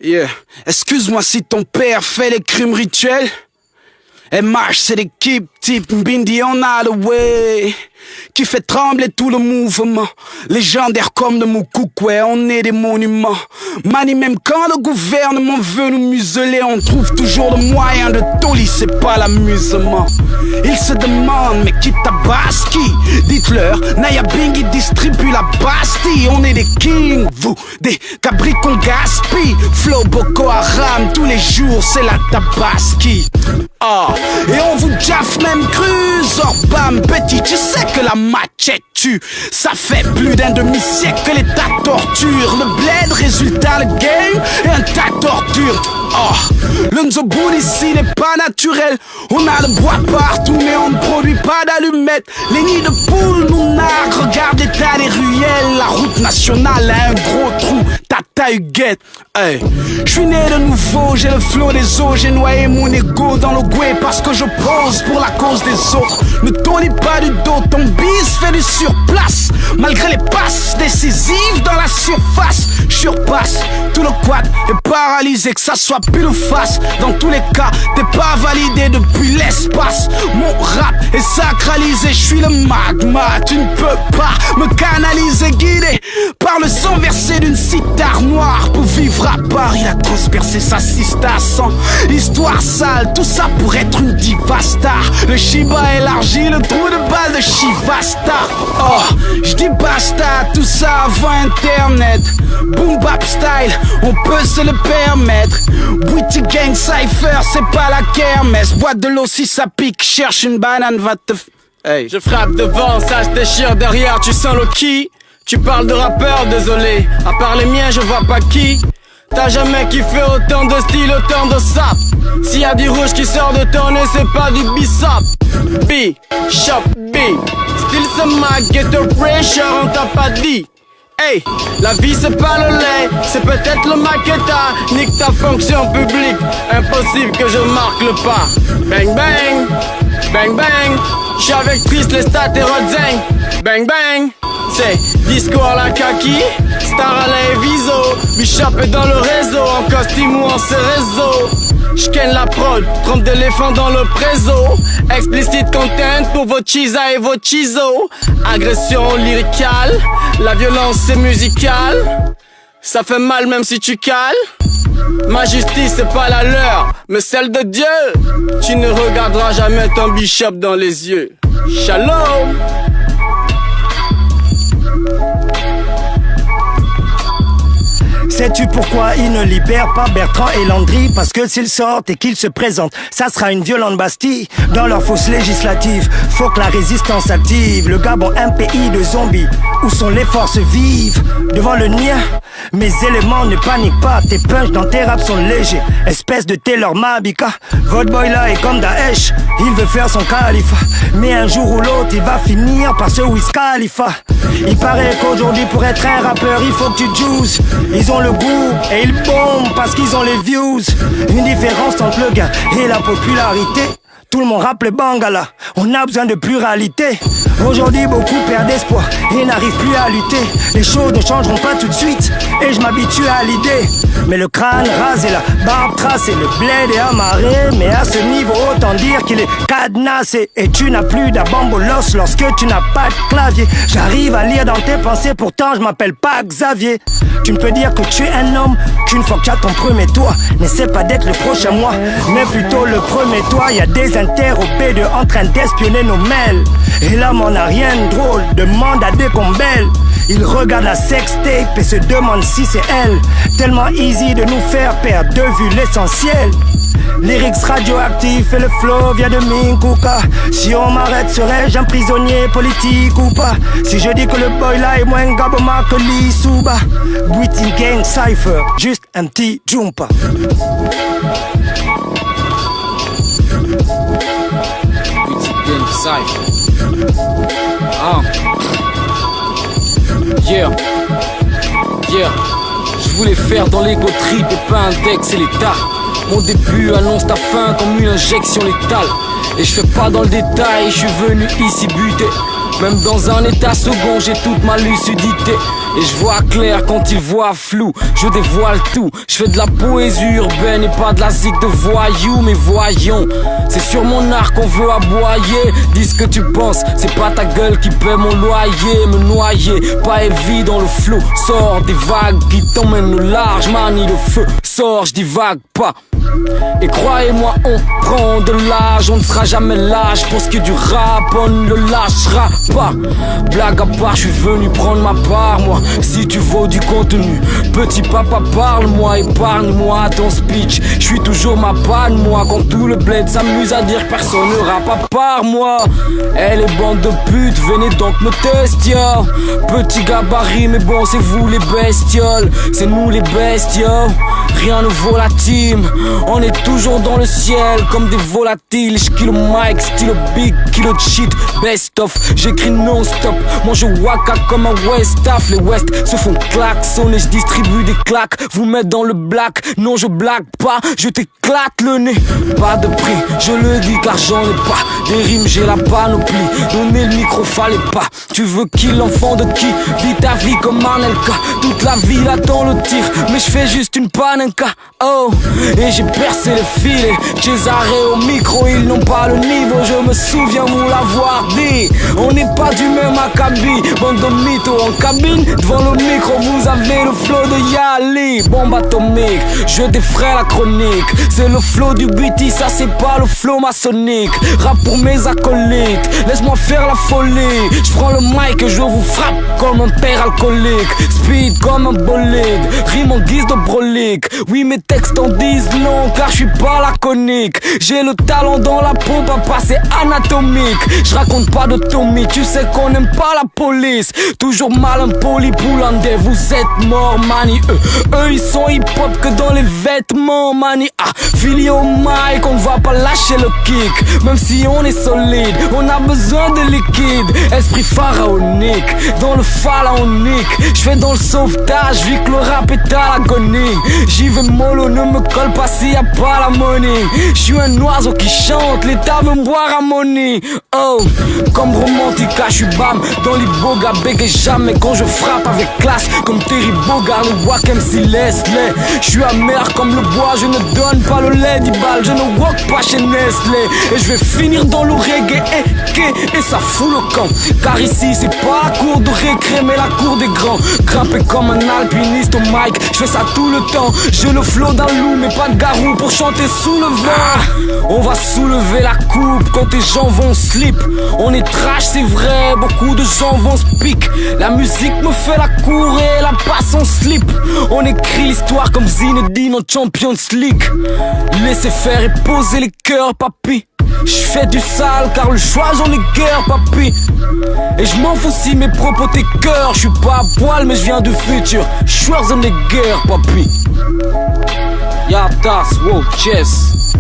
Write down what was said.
Yeah. Excuse-moi si ton père fait les crimes rituels. MH c'est l'équipe type Mbindi on a the way, qui fait trembler tout le mouvement. Légendaire comme le Mukukwe, on est des monuments. Mani, même quand le gouvernement veut nous museler, on trouve toujours le moyen de toli, c'est pas l'amusement. Ils se demandent, mais qui tabasse qui? Dites-leur, Naya Bingi distribue la Bastille. On est des kings, vous, des cabris qu'on gaspille. Flow Boko Haram, tous les jours, c'est la tabaski. Oh, et on vous jaffe même cru. Bam, petit, tu sais que la machette tue. Ça fait plus d'un demi-siècle que l'État torture. Le bled, résultat, le game et un tas de torture. Oh, le Nzobun ici n'est pas naturel. On a le bois partout mais on ne produit pas d'allumettes. Les nids de poules nous narguent. Regarde l'état des ruelles. La route nationale a un gros trou. Tata Huguette. Hey. Je suis né de nouveau, j'ai le flot des eaux. J'ai noyé mon ego dans le gouet parce que je pose pour la cause des autres. Ne tourne pas du dos, ton bis fait du surplace. Malgré les passes décisives dans la surface, je surpasse tout le quad est paralysé, que ça soit pile ou face. Dans tous les cas, t'es pas validé depuis l'espace. Mon rap est sacralisé, je suis le magma. Tu ne peux pas me canaliser, guidé par le sang versé d'une cithare noire. Pour vivre à part, il a transpercé sa sista sans histoire sale. Tout ça pour être une diva star. Le Shiba élargi, le trou de balle de Shiva Star. Oh, j'dis basta, tout ça avant internet. Boom bap style, on peut se le permettre. Bouti gang cypher, c'est pas la kermesse. Boîte de l'eau si ça pique, cherche une banane, va te hey. Je frappe devant, ça se déchire derrière, tu sens le qui? Tu parles de rappeur, désolé, à part les miens je vois pas qui. T'as jamais kiffé autant de style, autant de sap. S'il y a du rouge qui sort de ton nez, c'est pas du bissap. B, shop, B. Still some mag, get the pressure, on t'a pas dit. Hey, la vie c'est pas le lait, c'est peut-être le maqueta. Nique ta fonction publique, impossible que je marque le pas. Bang bang, bang bang. J'suis avec Triste, les stats et Rodzeng. Bang bang. C'est disco à la kaki, star à la Eviso. Bishop est dans le réseau, en costume ou en cérézo. J'ken la prod, trompe d'éléphant dans le préso. Explicit content pour vos chisa et vos chisos. Agression lyricale, la violence c'est musical. Ça fait mal même si tu cales. Ma justice c'est pas la leur, mais celle de Dieu. Tu ne regarderas jamais ton bishop dans les yeux. Shalom. Sais-tu pourquoi ils ne libèrent pas Bertrand et Landry? Parce que s'ils sortent et qu'ils se présentent, ça sera une violente Bastille. Dans leur fausse législative, faut que la résistance active. Le Gabon, un pays de zombies. Où sont les forces vives? Devant le Nia, mes éléments ne paniquent pas. Tes punchs dans tes raps sont légers. Espèce de Taylor Mabika. Votre boy là est comme Daesh, il veut faire son califat. Mais un jour ou l'autre, il va finir par ce Wiz Khalifa. Il paraît qu'aujourd'hui, pour être un rappeur, il faut que tu juices. Ils ont le goût et ils bombent parce qu'ils ont les views. Une différence entre le gain et la popularité. Tout le monde rappe le Bangala, on a besoin de pluralité. Aujourd'hui beaucoup perdent espoir et n'arrivent plus à lutter. Les choses ne changeront pas tout de suite et je m'habitue à l'idée. Mais le crâne rasé, la barbe tracée, le bled est amarré. Mais à ce niveau autant dire qu'il est cadenassé. Et tu n'as plus d'abambolos lorsque tu n'as pas de clavier. J'arrive à lire dans tes pensées, pourtant je m'appelle pas Xavier. Tu ne peux dire que tu es un homme qu'une fois que tu as ton premier toit. N'essaie pas d'être le prochain moi, mais plutôt le premier toit. Y a des interropés de en train d'espionner nos mails. Et l'homme en a rien de drôle, demande à des combelles. Il regarde la sextape et se demande si c'est elle. Tellement easy de nous faire perdre de vue l'essentiel. Lyrics radioactifs et le flow vient de Minkuka. Si on m'arrête, serais-je un prisonnier politique ou pas? Si je dis que le boy là est moins gaboma que l'Isuba. Bouti gang cypher, juste un petit jumpa. Gang cypher. Ah. Yeah. Yeah. Je voulais faire dans l'ego trip et pas index et l'état. Mon début annonce ta fin comme une injection létale. Et je fais pas dans le détail, je suis venu ici buter. Même dans un état second, j'ai toute ma lucidité. Et je vois clair quand ils voient flou. Je dévoile tout, je fais de la poésie urbaine et pas de la zik de voyous. Mais voyons, c'est sur mon art qu'on veut aboyer. Dis ce que tu penses, c'est pas ta gueule qui paie mon loyer. Me noyer, pas évident le flot. Sors des vagues qui t'emmènent au large. Manie le feu, sors, je divague pas. Et croyez-moi, on prend de l'âge, on ne sera jamais lâche. Pour ce qui est du rap, on ne le lâchera pas. Blague à part, je suis venu prendre ma part, moi. Si tu vaux du contenu, petit papa, parle-moi, épargne-moi ton speech. Je suis toujours ma panne, moi. Quand tout le bled s'amuse à dire que personne ne rappe à part moi. Eh les bandes de putes, venez donc me tester. Petit gabarit, mais bon, c'est vous les bestioles. C'est nous les bestiaux. Rien ne vaut la team. On est toujours dans le ciel comme des volatiles. J'kille le mic, style big, kilo de shit, best of. J'écris non-stop, moi je waka comme un Westaf. Les West se font klaxonner, j'distribue des claques. Vous mettre dans le black, non je blague pas, je t'éclate le nez. Pas de prix, je le dis car j'en ai pas. Des rimes j'ai la panoplie, donner le micro fallait pas. Tu veux qui l'enfant de qui? Vis ta vie comme Anelka. Toute la ville attend le tir, mais je fais juste une panenka. Oh, et j'ai percé les filets. Cesare au micro, ils n'ont pas le niveau. Je me souviens vous l'avoir dit. On n'est pas du même acabit. Bande de mythos en cabine. Devant le micro, vous avez le flow de Yali. Bombe atomique, je défraie la chronique. C'est le flow du BT, ça c'est pas le flow maçonnique. Rap pour mes acolytes, laisse-moi faire la folie. Je prends le mic et je vous frappe comme un père alcoolique. Speed comme un bolide, rime en guise de brolique. Oui, mes textes en disent long car je suis pas laconique. J'ai le talent dans la peau, papa c'est anatomique. Je raconte pas de Tommy, tu sais qu'on n'aime pas la police. Toujours mal impoli, poulandais, vous êtes morts, mani. Eux ils sont hip-hop que dans les vêtements, mani. Ah, fili au mic, on va pas lâcher le kick. Même si on est solide, on a besoin de liquide. Esprit pharaonique, dans le pharaonique. Je fais dans le sauvetage, vu que le rap est à l'agonie. J'y vais mollo, ne me colle pas s'il y a pas la money. Je suis un oiseau qui chante, l'état veut me boire harmonie. Oh, comme romantica, je suis bam dans les bogas, bégaye jamais quand je frappe avec classe. Comme Terry Bogard, le Wack MC Leslie. Je suis amer comme le bois, je ne donne pas le lait d'Ibal, je ne walk pas chez Nestlé. Et je vais finir dans le reggae, et ça fout le camp. Car ici c'est pas la cour de récré, mais la cour des grands. Grimpé comme un alpiniste au mic, je fais ça tout le temps. J'ai le flow d'un loup, mais pas de garou pour chanter sous le vent. On va soulever la coupe quand tes gens vont slip. On est trash, c'est vrai, beaucoup de gens vont se pique. La musique me fait la cour et la passe en slip. On écrit l'histoire comme Zinedine en Champions League. Laissez faire et poser les cœurs, papy. J'fais du sale car le choix j'en ai guère, papy. Et je m'en fous si mes propos tes cœurs. J'suis pas à poil mais j'viens du futur. Schwarzenegger, papy. Yatas, wow, chess.